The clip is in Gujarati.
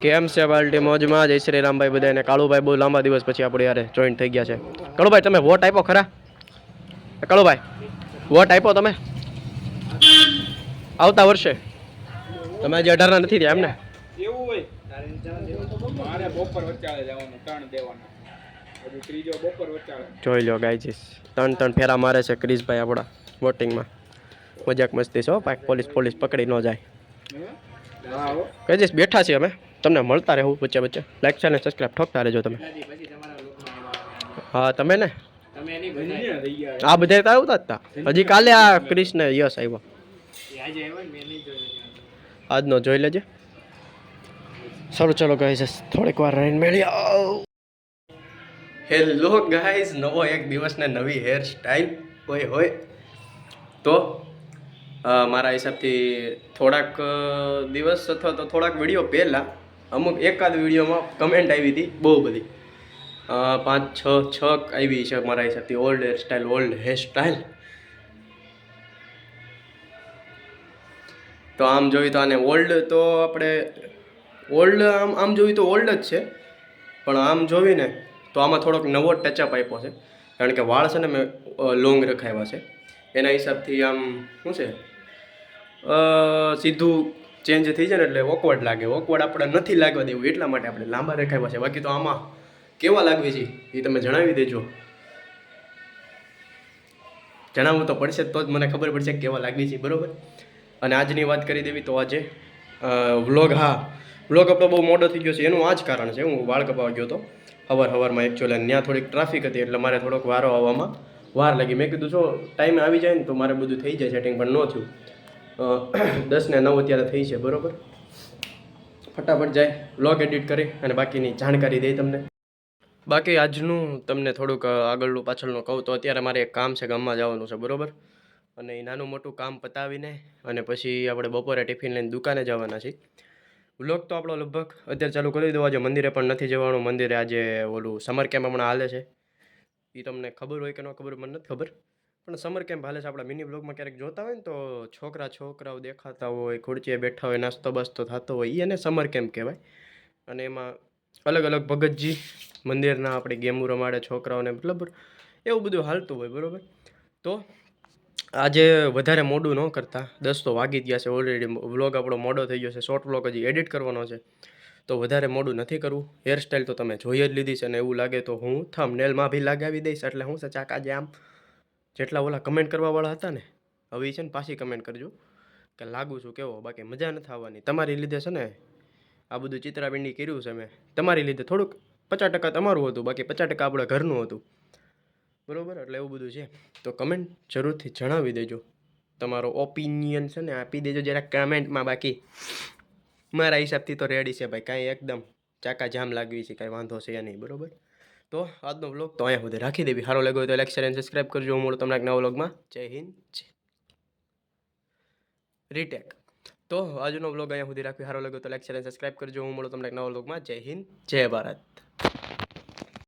કેમ છે પાર્ટી મોજમાં? જય શ્રી રામભાઈ બધાને. કાળુભાઈ બહુ લાંબા દિવસ પછી આપણે યારે જોઈન્ટ થઈ ગયા છે. કાળુભાઈ તમે વોટ આપ્યો ખરા? કાળુભાઈ વોટ આપ્યો તમે આવતા વર્ષે? તમે હજી 18 ના નથી થયા એમને? એવું હોય મારે બપોર વચ્ચાળે જવાનું ત્રણ દેવાના હજુ ત્રીજો બપોર વચ્ચાળે જોઈ લો ગાઈજીસ, ત્રણ ફેરા મારે છે ક્રિશભાઈ આપણા વોટિંગમાં. મજાક મસ્તી છે હો, પાક પોલીસ પકડી ન જાય. હા હો ગાઈજીસ બેઠા છીએ અમે, તમને મળતા રહેવું વચ્ચે વચ્ચે. લાઈક છે ને સબસ્ક્રાઈબ ઠોકતા રહેજો તમે. હા તમે ને આ બધા તો આવતા જ હતા. હજી કાલે આ ક્રિશને યસ આવ્યો. આજનો જોઈ લેજે. સારું ચલો ગાઈસ, થોડીક વાર રહીને મેળી આવ. હેલો ગાઈસ, નવો એક દિવસ ને નવી હેર સ્ટાઈલ હોય હોય તો મારા હિસાબથી થોડાક દિવસ અથવા તો થોડાક વિડીયો પહેલાં અમુક એકાદ વિડીયોમાં કમેન્ટ આવી હતી બહુ બધી, 5-6 આવી છે મારા હિસાબથી. ઓલ્ડ હેર સ્ટાઈલ તો આમ જોઈએ તો આને ઓલ્ડ તો આપણે ઓલ્ડ આમ જોઈએ તો ઓલ્ડ જ છે, પણ આમ જોઈને તો આમાં થોડોક નવો ટચઅપ આપ્યો છે. કારણ કે વાળ છે ને મેં લોંગ રખાવ્યા છે, એના હિસાબથી આમ શું છે સીધું ચેન્જ થઈ જાય ને એટલે ઓકવર્ડ લાગે. ઓકવર્ડ આપણે નથી લાગવા દેવું એટલા માટે આપણે લાંબા રખાવ્યા છે. બાકી તો આમાં કેવા લાગવી છે એ તમે જણાવી દેજો. જણાવવું તો પડશે તો જ મને ખબર પડશે કેવા લાગવી છે, બરાબર. અને આજની વાત કરી દેવી તો આજે વ્લોગ આપણો બહુ મોડો થઈ ગયો છે. એનું આ જ કારણ છે, હું વાળ કપાવા ગયો હતો સવારમાં એકચ્યુઅલી. ત્યાં થોડીક ટ્રાફિક હતી એટલે મારે થોડોક વારો આવવામાં વાર લાગી. મેં કીધું જો ટાઈમે આવી જાય ને તો મારે બધું થઈ જાય સેટિંગ, પણ ન થયું. 10:09 અત્યારે થઈ છે, બરાબર. ફટાફટ જાય વ્લોગ એડિટ કરી અને બાકીની જાણકારી દઈ તમને. બાકી આજનું તમને થોડુંક આગળનું પાછળનું કહું તો અત્યારે મારે એક કામ છે, ગામમાં જવાનું છે, બરાબર. અને એ નાનું મોટું કામ પતાવીને અને પછી આપણે બપોરે ટિફિન લઈને દુકાને જવાના છીએ. વ્લોગ તો આપણો લગભગ અત્યારે ચાલુ કરી દો. આજે મંદિરે પણ નથી જવાનું. મંદિરે આજે ઓલું સમર કેમ્પ હમણાં હાલે છે. એ તમને ખબર હોય કે ન ખબર મને નથી ખબર, પણ સમર કેમ્પ હાલે છે. આપણા મિની બ્લોગમાં ક્યારેક જોતા હોય ને તો છોકરાઓ દેખાતા હોય, ખુરચીએ બેઠા હોય, નાસ્તો બાસ્તો થતો હોય, એ એને સમર કેમ્પ કહેવાય. અને એમાં અલગ અલગ ભગતજી મંદિરના આપણે ગેમો રમાડે છોકરાઓને, મતલબ એવું બધું હાલતું હોય, બરાબર. તો આજે વધારે મોડું ન કરતા, 10 તો વાગી ગયા છે ઓલરેડી. વ્લોગ આપણો મોડો થઈ ગયો છે. શોર્ટ વ્લોગ હજી એડિટ કરવાનો છે, તો વધારે મોડું નથી કરવું. હેરસ્ટાઈલ તો તમે જોઈ જ લીધી છે, અને એવું લાગે તો હું થંબનેલમાં બી લગાવી દઈશ. એટલે હું છે ચાકા જે આમ જેટલા ઓલા કમેન્ટ કરવાવાળા હતા ને, હવે છે ને પાછી કમેન્ટ કરજો કે લાગુ છું કેવો. બાકી મજા નથી આવવાની તમારી લીધે છે ને. આ બધું ચિત્રાબિંડી કર્યું છે મેં તમારી લીધે. થોડુંક 50% તમારું હતું, બાકી 50% આપણા ઘરનું હતું, બરાબર. એટલે એવું બધું છે. તો કમેન્ટ જરૂરથી જણાવી દેજો, તમારો ઓપિનિયન છે ને આપી દેજો જરા કમેન્ટમાં. બાકી મારા હિસાબથી તો રેડી છે ભાઈ, કાંઈ એકદમ ચાકા જામ લાગવી છે, કાંઈ વાંધો છે નહીં, બરાબર. તો આજનો વ્લોગ તો અહીંયા સુધી રાખી દેવી. સારો લાગ્યો હોય તો લાઈક શેર અને સબસ્ક્રાઈબ કરજો. હું મળું તમને એક નવા વ્લોગમાં. જય હિન્દ, જય રીટેક. તો આજનો વ્લોગ અહીંયા સુધી રાખવી. સારો લાગ્યો તો લાઈક શેર અને સબસ્ક્રાઈબ કરજો. હું મળું તમને એક નવા વ્લોગમાં. જય હિન્દ, જય ભારત.